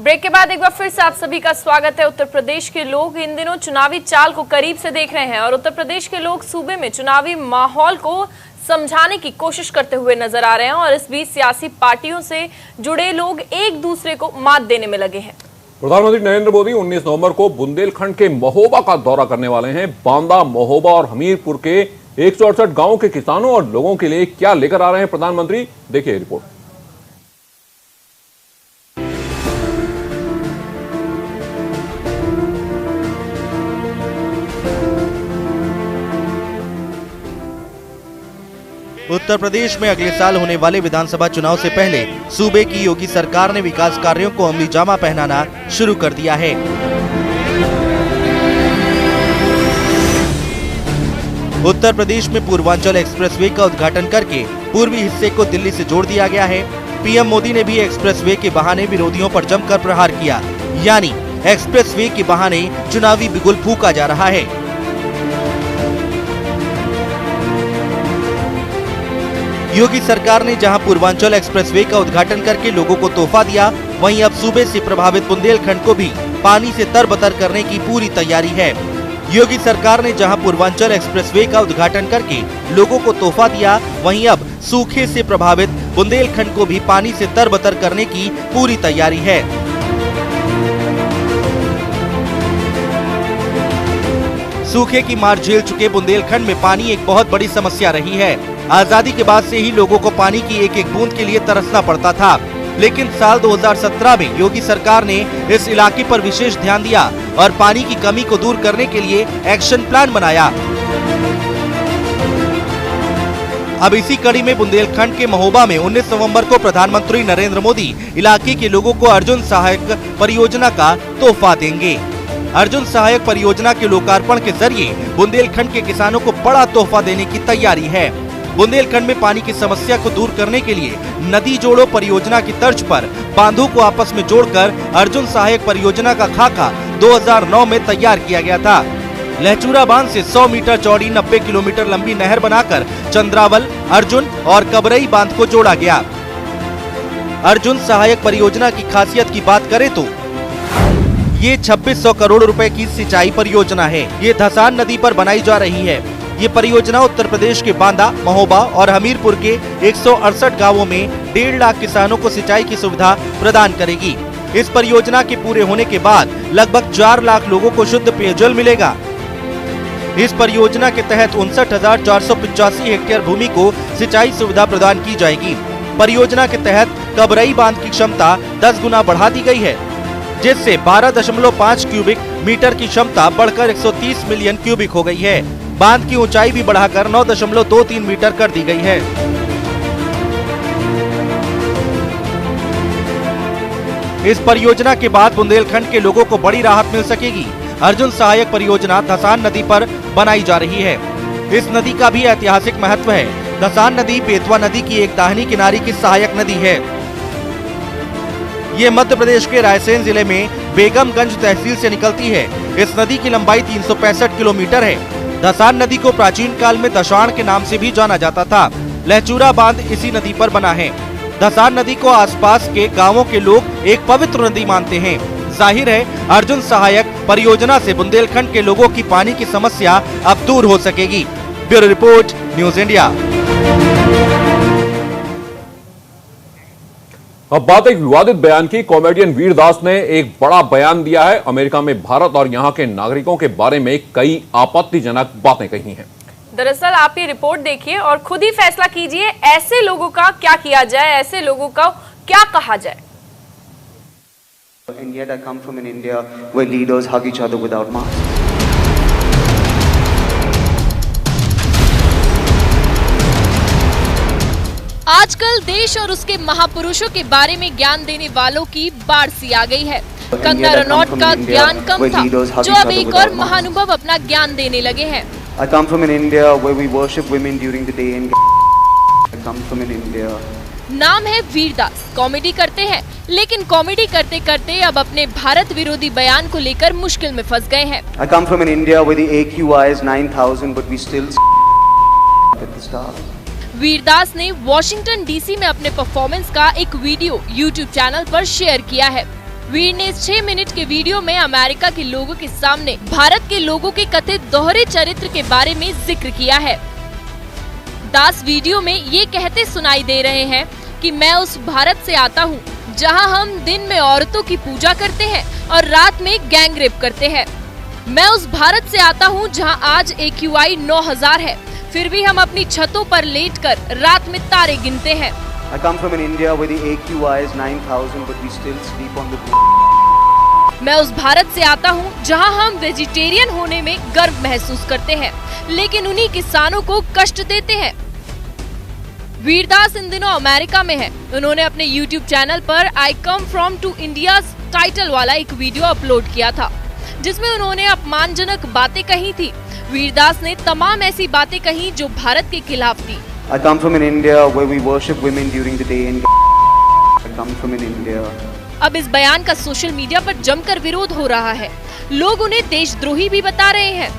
Break के बाद एक बार फिर से आप सभी का स्वागत है। उत्तर प्रदेश के लोग इन दिनों चुनावी चाल को करीब से देख रहे हैं और उत्तर प्रदेश के लोग सूबे में चुनावी माहौल को समझाने की कोशिश करते हुए नजर आ रहे हैं और इस बीच सियासी पार्टियों से जुड़े लोग एक दूसरे को मात देने में लगे हैं। प्रधानमंत्री नरेंद्र मोदी 19 नवंबर को बुंदेलखंड के महोबा का दौरा करने वाले हैं। बांदा, महोबा और हमीरपुर के 168 गांवों के किसानों और लोगों के लिए क्या लेकर आ रहे हैं प्रधानमंत्री, देखिए रिपोर्ट। उत्तर प्रदेश में अगले साल होने वाले विधानसभा चुनाव से पहले सूबे की योगी सरकार ने विकास कार्यों को अमली जामा पहनाना शुरू कर दिया है। उत्तर प्रदेश में पूर्वांचल एक्सप्रेसवे का उद्घाटन करके पूर्वी हिस्से को दिल्ली से जोड़ दिया गया है। पीएम मोदी ने भी एक्सप्रेसवे के बहाने विरोधियों पर जमकर प्रहार किया, यानी एक्सप्रेसवे के बहाने चुनावी बिगुल फूंका जा रहा है। योगी सरकार ने जहां पूर्वांचल एक्सप्रेसवे का उद्घाटन करके लोगों को तोहफा दिया, वहीं अब सूबे से प्रभावित बुंदेलखंड को भी पानी से तरबतर करने की पूरी तैयारी है। योगी सरकार ने जहां पूर्वांचल एक्सप्रेसवे का उद्घाटन करके लोगों को तोहफा दिया, वहीं अब सूखे से प्रभावित बुंदेलखंड को भी पानी से तरबतर करने की पूरी तैयारी है। सूखे की मार झेल चुके बुंदेलखंड में पानी एक बहुत बड़ी समस्या रही है। आजादी के बाद से ही लोगों को पानी की एक एक बूंद के लिए तरसना पड़ता था, लेकिन साल 2017 में योगी सरकार ने इस इलाके पर विशेष ध्यान दिया और पानी की कमी को दूर करने के लिए एक्शन प्लान बनाया। अब इसी कड़ी में बुंदेलखंड के महोबा में 19 नवंबर को प्रधानमंत्री नरेंद्र मोदी इलाके के लोगों को अर्जुन सहायक परियोजना का तोहफा देंगे। अर्जुन सहायक परियोजना के लोकार्पण के जरिए बुंदेलखंड के किसानों को बड़ा तोहफा देने की तैयारी है। बुंदेलखंड में पानी की समस्या को दूर करने के लिए नदी जोड़ो परियोजना की तर्ज पर बांधों को आपस में जोड़कर अर्जुन सहायक परियोजना का खाका 2009 में तैयार किया गया था। लहचूरा बांध से 100 मीटर चौड़ी 90 किलोमीटर लंबी नहर बनाकर चंद्रावल, अर्जुन और कबरई बांध को जोड़ा गया। अर्जुन सहायक परियोजना की खासियत की बात करें तो ये 2600 करोड़ रुपए की सिंचाई परियोजना है। ये धसान नदी पर बनाई जा रही है। ये परियोजना उत्तर प्रदेश के बांदा, महोबा और हमीरपुर के 168 गांवों में 1.5 लाख किसानों को सिंचाई की सुविधा प्रदान करेगी। इस परियोजना के पूरे होने के बाद लगभग 4 लाख लोगों को शुद्ध पेयजल मिलेगा। इस परियोजना के तहत 59,485 हेक्टेयर भूमि को सिंचाई सुविधा प्रदान की जाएगी। परियोजना के तहत कबरई बांध की क्षमता 10 गुना बढ़ा दी गई है, जिससे 12.5 क्यूबिक मीटर की क्षमता बढ़कर 130 मिलियन क्यूबिक हो गई है। बांध की ऊंचाई भी बढ़ाकर 9.23 मीटर कर दी गई है। इस परियोजना के बाद बुंदेलखंड के लोगों को बड़ी राहत मिल सकेगी। अर्जुन सहायक परियोजना धसान नदी पर बनाई जा रही है। इस नदी का भी ऐतिहासिक महत्व है। धसान नदी बेतवा नदी की एक दाहिनी किनारे की सहायक नदी है। ये मध्य प्रदेश के रायसेन जिले में बेगमगंज तहसील से निकलती है। इस नदी की लंबाई 365 किलोमीटर है। धसान नदी को प्राचीन काल में दशाण के नाम से भी जाना जाता था। लहचूरा बांध इसी नदी पर बना है। धसान नदी को आसपास के गांवों के लोग एक पवित्र नदी मानते हैं। जाहिर है अर्जुन सहायक परियोजना से बुंदेलखंड के लोगों की पानी की समस्या अब दूर हो सकेगी। Bureau report, news India. अब बात एक विवादित बयान की। कॉमेडियन वीरदास ने एक बड़ा बयान दिया है। अमेरिका में भारत और यहां के नागरिकों के बारे में कई आपत्तिजनक बातें कही हैं। दरअसल आप ये रिपोर्ट देखिए और खुद ही फैसला कीजिए, ऐसे लोगों का क्या किया जाए, ऐसे लोगों का क्या कहा जाए। And yet I come from an India where leaders hug each other without masks. आजकल देश और उसके महापुरुषों के बारे में ज्ञान देने वालों की बाढ़ सी आ गई है। कंगना रनौत का ज्ञान कम था, जो अब एक और महानुभव अपना ज्ञान देने लगे हैं। I come from an India where we worship women during the day and I come from an India. नाम है वीरदास, कॉमेडी करते हैं, लेकिन कॉमेडी करते करते अब अपने भारत विरोधी बयान को लेकर मुश्किल में फंस गए हैं। I come from an India where the AQI is 9,000 but we still at the stars. Vir Das ने वॉशिंगटन डीसी में अपने परफॉर्मेंस का एक वीडियो यूट्यूब चैनल पर शेयर किया है। वीर ने इस 6 मिनट के वीडियो में अमेरिका के लोगों के सामने भारत के लोगों के कथित दोहरे चरित्र के बारे में जिक्र किया है। दास वीडियो में ये कहते सुनाई दे रहे हैं कि मैं उस भारत से आता हूँ जहाँ हम दिन में औरतों की पूजा करते हैं और रात में गैंग रेप करते हैं। मैं उस भारत से आता हूँ जहाँ आज AQI 9000 है, फिर भी हम अपनी छतों पर लेटकर रात में तारे गिनते हैं। I come from an India where the AQI is 9,000 but we still sleep on the मैं उस भारत से आता हूँ जहाँ हम वेजिटेरियन होने में गर्व महसूस करते हैं, लेकिन उन्हीं किसानों को कष्ट देते हैं। वीरदास इन दिनों अमेरिका में है। उन्होंने अपने YouTube चैनल पर I come from to India title वाला एक वीडियो अपलोड किया था, जिसमें उन्होंने अपमानजनक बातें कही थी। वीरदास ने तमाम ऐसी बातें कही जो भारत के खिलाफ थी। I come from an India where we worship women during the day and I come from an India. अब इस बयान का सोशल मीडिया पर जमकर विरोध हो रहा है। लोग उन्हें देशद्रोही भी बता रहे हैं।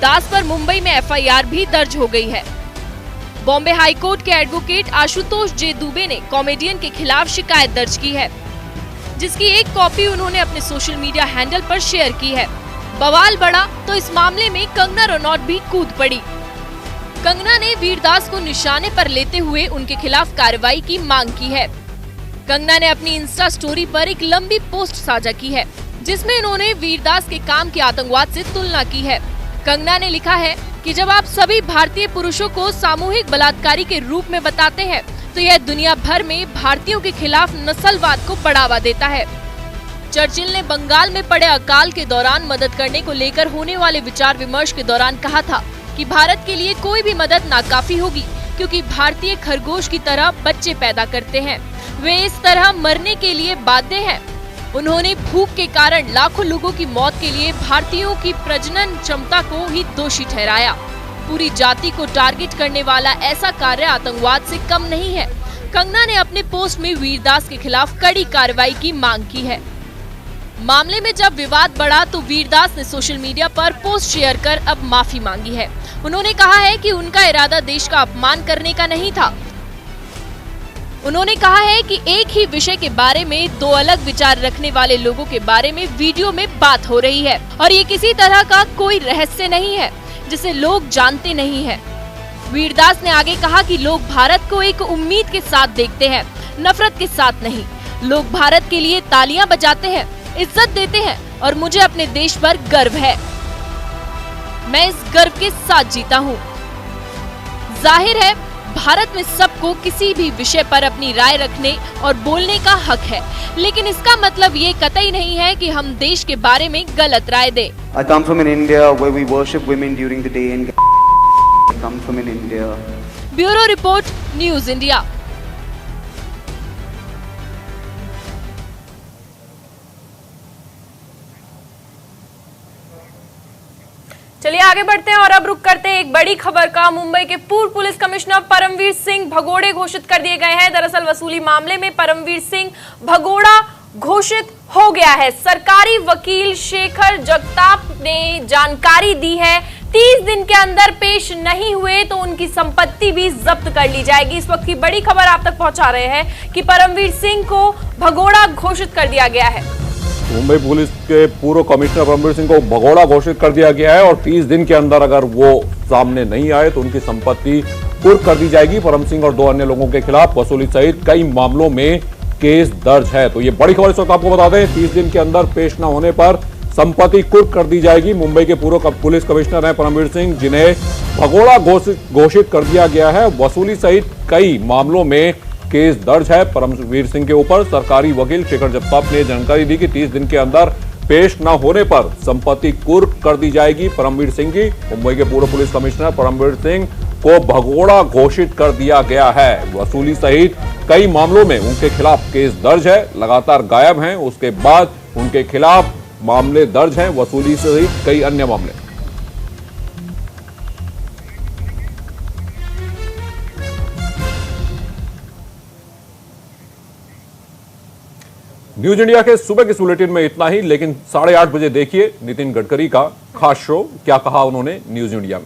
दास पर मुंबई में FIR भी दर्ज हो गई है। बॉम्बे हाई कोर्ट के एडवोकेट आशुतोष जे दुबे ने कॉमेडियन के खिलाफ शिकायत दर्ज की है, जिसकी एक कॉपी उन्होंने अपने सोशल मीडिया हैंडल पर शेयर की है। बवाल बढ़ा तो इस मामले में कंगना रनौत भी कूद पड़ी। कंगना ने वीरदास को निशाने पर लेते हुए उनके खिलाफ कार्रवाई की मांग की है। कंगना ने अपनी इंस्टा स्टोरी पर एक लंबी पोस्ट साझा की है, जिसमें उन्होंने वीरदास के काम के आतंकवाद से तुलना की है। कंगना ने लिखा है कि जब आप सभी भारतीय पुरुषों को सामूहिक बलात्कारी के रूप में बताते हैं, तो यह दुनिया भर में भारतीयों के खिलाफ नस्लवाद को बढ़ावा देता है। चर्चिल ने बंगाल में पड़े अकाल के दौरान मदद करने को लेकर होने वाले विचार विमर्श के दौरान कहा था कि भारत के लिए कोई भी मदद नाकाफी होगी, क्योंकि भारतीय खरगोश की तरह बच्चे पैदा करते हैं, वे इस तरह मरने के लिए बाध्य हैं। उन्होंने भूख के कारण लाखों लोगों की मौत के लिए भारतीयों की प्रजनन क्षमता को ही दोषी ठहराया। पूरी जाति को टारगेट करने वाला ऐसा कार्य आतंकवाद से कम नहीं है। कंगना ने अपने पोस्ट में वीरदास के खिलाफ कड़ी कार्रवाई की मांग की है। मामले में जब विवाद बढ़ा तो वीरदास ने सोशल मीडिया पर पोस्ट शेयर कर अब माफी मांगी है। उन्होंने कहा है कि उनका इरादा देश का अपमान करने का नहीं था। उन्होंने कहा है कि एक ही विषय के बारे में 2 अलग विचार रखने वाले लोगों के बारे में वीडियो में बात हो रही है और ये किसी तरह का कोई रहस्य नहीं है जिसे लोग जानते नहीं हैं। वीरदास ने आगे कहा कि लोग भारत को एक उम्मीद के साथ देखते हैं, नफरत के साथ नहीं। लोग भारत के लिए तालियां बजाते हैं, इज्जत देते हैं और मुझे अपने देश पर गर्व है। मैं इस गर्व के साथ जीता हूँ। जाहिर है भारत में सबको किसी भी विषय पर अपनी राय रखने और बोलने का हक है, लेकिन इसका मतलब ये कतई नहीं है कि हम देश के बारे में गलत राय दें। I come from an India where we worship women during the day and I come from an India. Bureau report, news India. चलिए आगे बढ़ते हैं और अब रुक करते हैं एक बड़ी खबर का। मुंबई के पूर्व पुलिस कमिश्नर परमवीर सिंह भगोड़े घोषित कर दिए गए हैं। दरअसल वसूली मामले में परमवीर सिंह भगोड़ा घोषित हो गया है। सरकारी वकील शेखर जगताप ने जानकारी दी है 30 दिन के अंदर पेश नहीं हुए तो उनकी संपत्ति भी जब्त कर ली जाएगी। इस वक्त की बड़ी खबर आप तक पहुंचा रहे हैं कि परमवीर सिंह को भगोड़ा घोषित कर दिया गया है। मुंबई पुलिस के पूर्व कमिश्नर परमवीर सिंह को भगोड़ा घोषित कर दिया गया है और 30 दिन के अंदर अगर वो सामने नहीं आए तो उनकी संपत्ति कुर्क कर दी जाएगी। परम सिंह और 2 अन्य लोगों के खिलाफ वसूली सहित कई मामलों में केस दर्ज है। तो ये बड़ी खबर इस वक्त आपको बता दें, 30 दिन के अंदर पेश न होने पर संपत्ति कुर्क कर दी जाएगी। मुंबई के पूर्व पुलिस कमिश्नर हैं परमवीर सिंह, जिन्हें भगोड़ा घोषित कर दिया गया है। वसूली सहित कई मामलों में केस दर्ज है परमवीर सिंह के ऊपर। सरकारी वकील शेखर जगताप ने जानकारी दी कि 30 दिन के अंदर पेश न होने पर संपत्ति कुर्क कर दी जाएगी परमवीर सिंह की। मुंबई के पूर्व पुलिस कमिश्नर परमवीर सिंह को भगोड़ा घोषित कर दिया गया है। वसूली सहित कई मामलों में उनके खिलाफ केस दर्ज है, लगातार गायब हैं, उसके बाद उनके खिलाफ मामले दर्ज हैं, वसूली सहित कई अन्य मामले। न्यूज इंडिया के सुबह के बुलेटिन में इतना ही, लेकिन 8:30 बजे देखिए नितिन गडकरी का खास शो क्या कहा उन्होंने न्यूज इंडिया में।